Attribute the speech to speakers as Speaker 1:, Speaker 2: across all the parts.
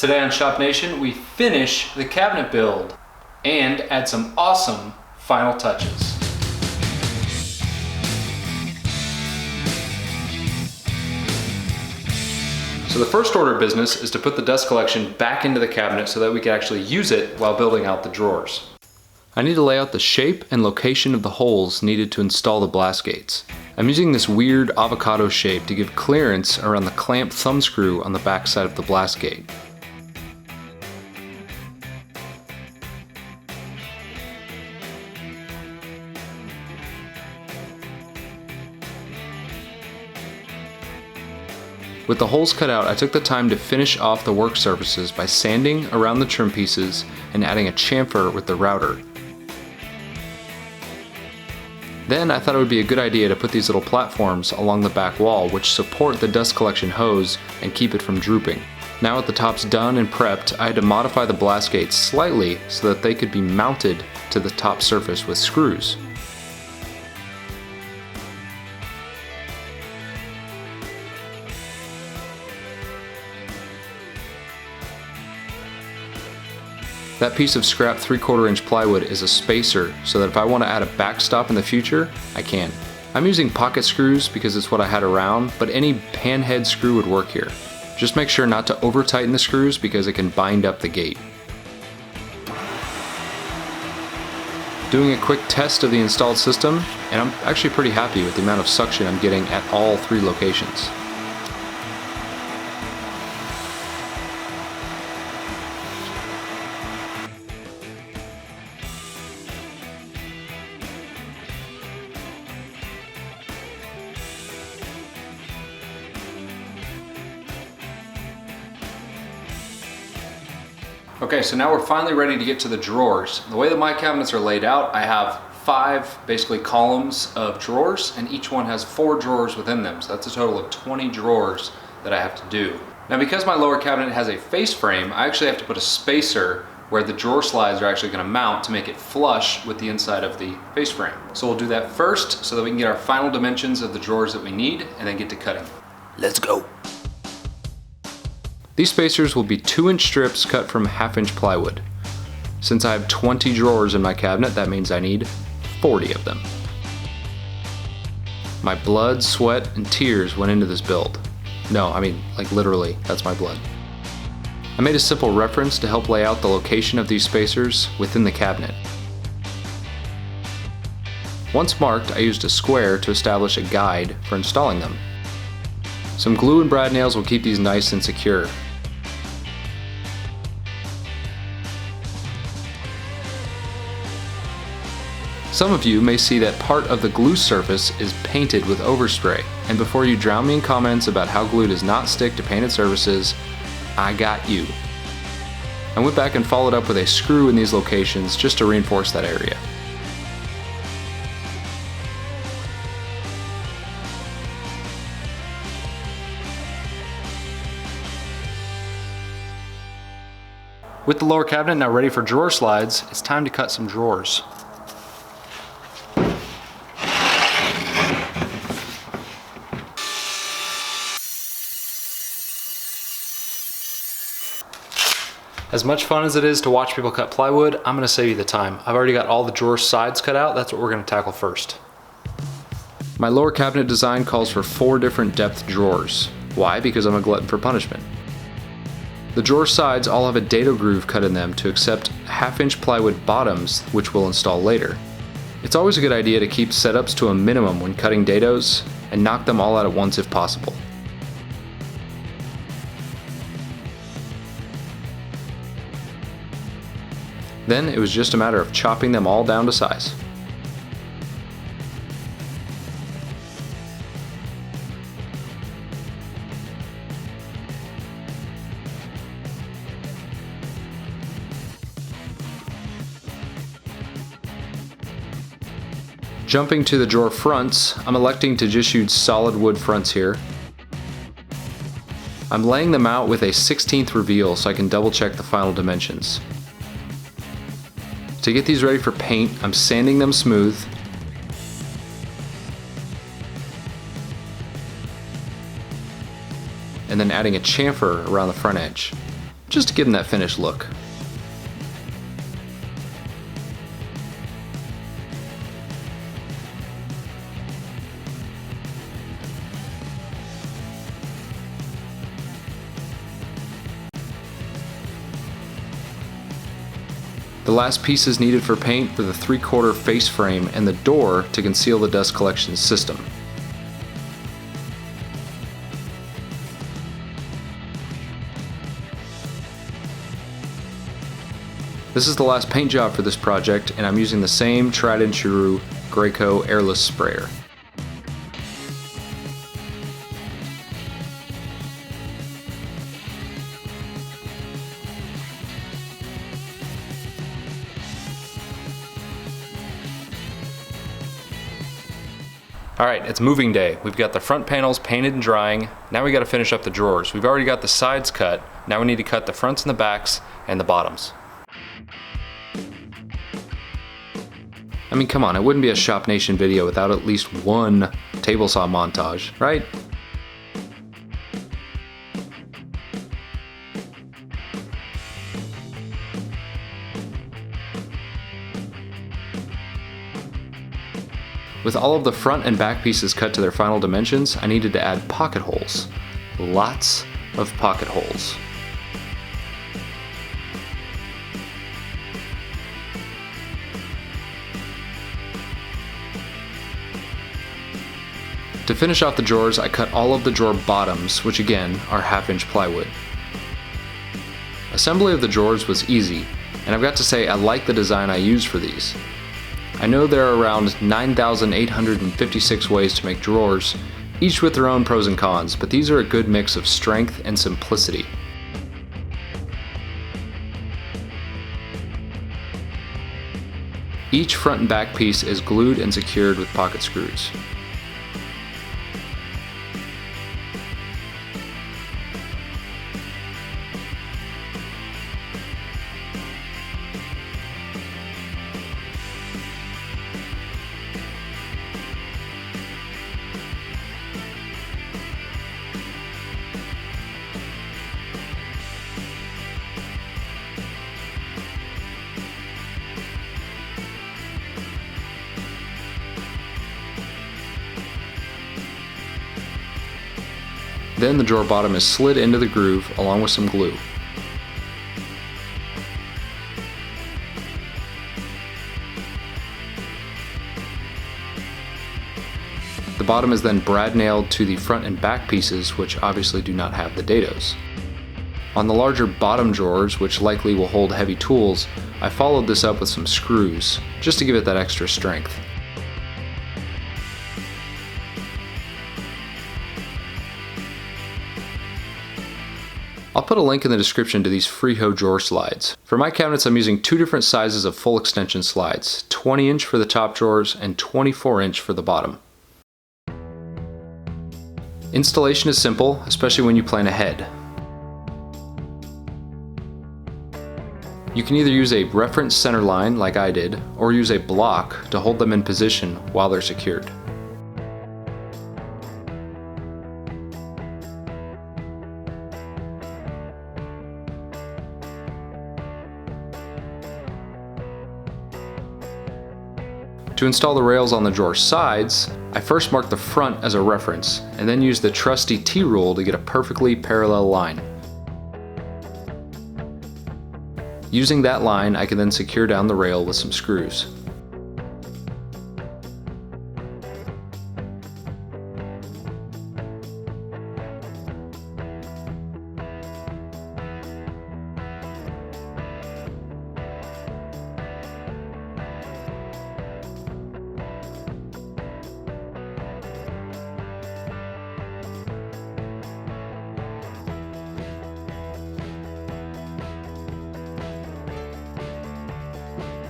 Speaker 1: Today on Shop Nation, we finish the cabinet build and add some awesome final touches. So the first order of business is to put the dust collection back into the cabinet so that we can actually use it while building out the drawers. I need to lay out the shape and location of the holes needed to install the blast gates. I'm using this weird avocado shape to give clearance around the clamp thumb screw on the back side of the blast gate. With the holes cut out, I took the time to finish off the work surfaces by sanding around the trim pieces and adding a chamfer with the router. Then I thought it would be a good idea to put these little platforms along the back wall which support the dust collection hose and keep it from drooping. Now with the tops done and prepped, I had to modify the blast gates slightly so that they could be mounted to the top surface with screws. That piece of scrap 3/4 inch plywood is a spacer so that if I want to add a backstop in the future, I can. I'm using pocket screws because it's what I had around, but any panhead screw would work here. Just make sure not to over tighten the screws because it can bind up the gate. Doing a quick test of the installed system, and I'm actually pretty happy with the amount of suction I'm getting at all 3 locations. Okay, so now we're finally ready to get to the drawers. The way that my cabinets are laid out, I have 5 basically columns of drawers, and each one has 4 drawers within them. So that's a total of 20 drawers that I have to do. Now because my lower cabinet has a face frame, I actually have to put a spacer where the drawer slides are actually going to mount to make it flush with the inside of the face frame. So we'll do that first so that we can get our final dimensions of the drawers that we need and then get to cutting. Let's go. These spacers will be 2-inch strips cut from 1/2-inch plywood. Since I have 20 drawers in my cabinet, that means I need 40 of them. My blood, sweat, and tears went into this build. No, I mean, like literally, that's my blood. I made a simple reference to help lay out the location of these spacers within the cabinet. Once marked, I used a square to establish a guide for installing them. Some glue and brad nails will keep these nice and secure. Some of you may see that part of the glue surface is painted with overspray, and before you drown me in comments about how glue does not stick to painted surfaces, I got you. I went back and followed up with a screw in these locations just to reinforce that area. With the lower cabinet now ready for drawer slides, it's time to cut some drawers. As much fun as it is to watch people cut plywood, I'm gonna save you the time. I've already got all the drawer sides cut out. That's what we're gonna tackle first. My lower cabinet design calls for 4 different depth drawers. Why? Because I'm a glutton for punishment. The drawer sides all have a dado groove cut in them to accept 1/2-inch plywood bottoms, which we'll install later. It's always a good idea to keep setups to a minimum when cutting dados and knock them all out at once if possible. Then it was just a matter of chopping them all down to size. Jumping to the drawer fronts, I'm electing to just use solid wood fronts here. I'm laying them out with a 1/16 reveal so I can double check the final dimensions. To get these ready for paint, I'm sanding them smooth. And then adding a chamfer around the front edge. just to give them that finished look. The last pieces needed for paint were the 3/4 face frame and the door to conceal the dust collection system. This is the last paint job for this project, and I'm using the same tried and true Graco airless sprayer. Alright, it's moving day. We've got the front panels painted and drying. Now we got to finish up the drawers. We've already got the sides cut. Now we need to cut the fronts and the backs and the bottoms. I mean, come on, it wouldn't be a Shop Nation video without at least one table saw montage, right? With all of the front and back pieces cut to their final dimensions, I needed to add pocket holes. Lots of pocket holes. To finish off the drawers, I cut all of the drawer bottoms, which again are 1/2-inch plywood. Assembly of the drawers was easy, and I've got to say I like the design I used for these. I know there are around 9,856 ways to make drawers, each with their own pros and cons, but these are a good mix of strength and simplicity. Each front and back piece is glued and secured with pocket screws. Then the drawer bottom is slid into the groove along with some glue. The bottom is then brad nailed to the front and back pieces, which obviously do not have the dados. On the larger bottom drawers, which likely will hold heavy tools, I followed this up with some screws, just to give it that extra strength. I'll put a link in the description to these freeho drawer slides. For my cabinets, I'm using 2 different sizes of full extension slides, 20-inch for the top drawers and 24-inch for the bottom. Installation is simple, especially when you plan ahead. You can either use a reference center line like I did, or use a block to hold them in position while they're secured. To install the rails on the drawer sides, I first marked the front as a reference, and then used the trusty T-rule to get a perfectly parallel line. Using that line, I can then secure down the rail with some screws.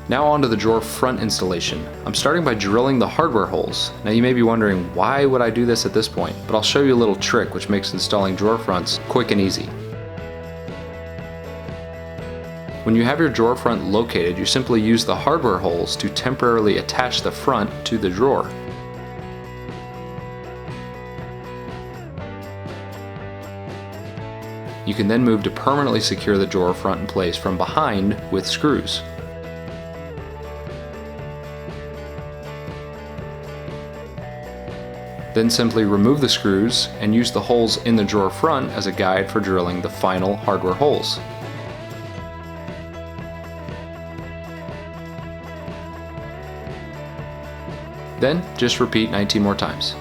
Speaker 1: Now onto the drawer front installation. I'm starting by drilling the hardware holes. Now you may be wondering, why would I do this at this point? But I'll show you a little trick which makes installing drawer fronts quick and easy. When you have your drawer front located, you simply use the hardware holes to temporarily attach the front to the drawer. You You can then move to permanently secure the drawer front in place from behind with screws. Then simply remove the screws and use the holes in the drawer front as a guide for drilling the final hardware holes. Then just repeat 19 more times.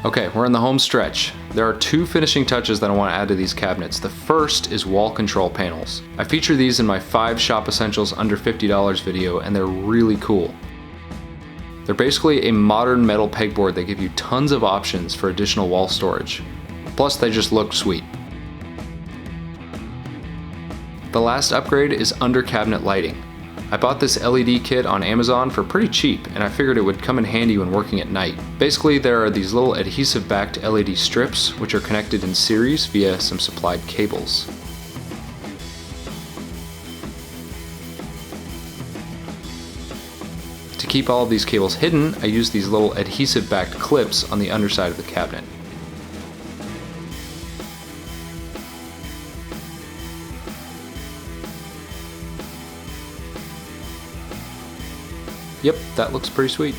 Speaker 1: Okay, we're in the home stretch. There are two finishing touches that I want to add to these cabinets. The first is wall control panels. I feature these in my 5 shop essentials under $50 video, and they're really cool. They're basically a modern metal pegboard that give you tons of options for additional wall storage. Plus, they just look sweet. The last upgrade is under cabinet lighting. I bought this LED kit on Amazon for pretty cheap, and I figured it would come in handy when working at night. Basically, there are these little adhesive-backed LED strips which are connected in series via some supplied cables. To keep all of these cables hidden, I use these little adhesive-backed clips on the underside of the cabinet. Yep, that looks pretty sweet.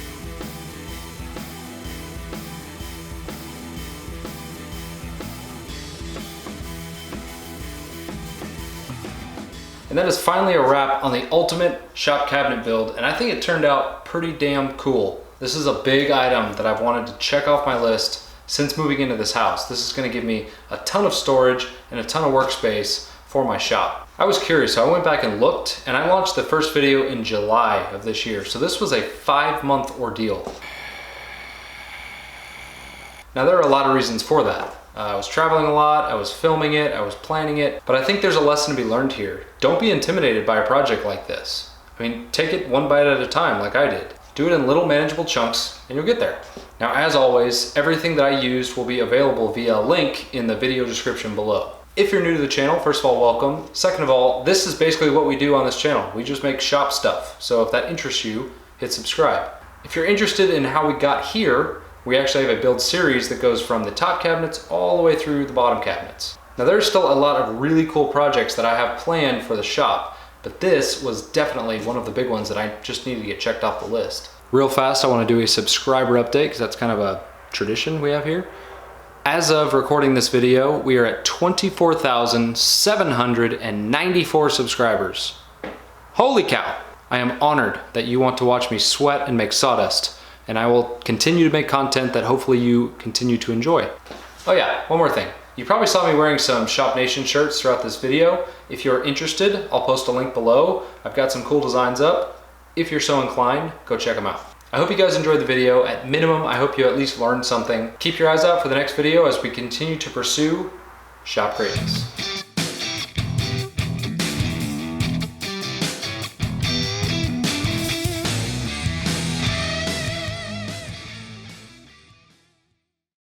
Speaker 1: And that is finally a wrap on the ultimate shop cabinet build, and I think it turned out pretty damn cool. This is a big item that I've wanted to check off my list since moving into this house. This is going to give me a ton of storage and a ton of workspace for my shop. I was curious, so I went back and looked, and I launched the first video in July of this year. So this was a 5-month ordeal. Now there are a lot of reasons for that. I was traveling a lot, I was filming it, I was planning it, but I think there's a lesson to be learned here. Don't be intimidated by a project like this. I mean, take it one bite at a time like I did. Do it in little manageable chunks and you'll get there. Now, as always, everything that I used will be available via a link in the video description below. If you're new to the channel, first of all, welcome. Second of all, this is basically what we do on this channel. We just make shop stuff. So if that interests you, hit subscribe. If you're interested in how we got here, we actually have a build series that goes from the top cabinets all the way through the bottom cabinets. Now there's still a lot of really cool projects that I have planned for the shop, but this was definitely one of the big ones that I just needed to get checked off the list. Real fast, I want to do a subscriber update because that's kind of a tradition we have here. As of recording this video, we are at 24,794 subscribers. Holy cow! I am honored that you want to watch me sweat and make sawdust, and I will continue to make content that hopefully you continue to enjoy. Oh yeah, one more thing. You probably saw me wearing some Shop Nation shirts throughout this video. If you're interested, I'll post a link below. I've got some cool designs up. If you're so inclined, go check them out. I hope you guys enjoyed the video. At minimum, I hope you at least learned something. Keep your eyes out for the next video as we continue to pursue shop greatness.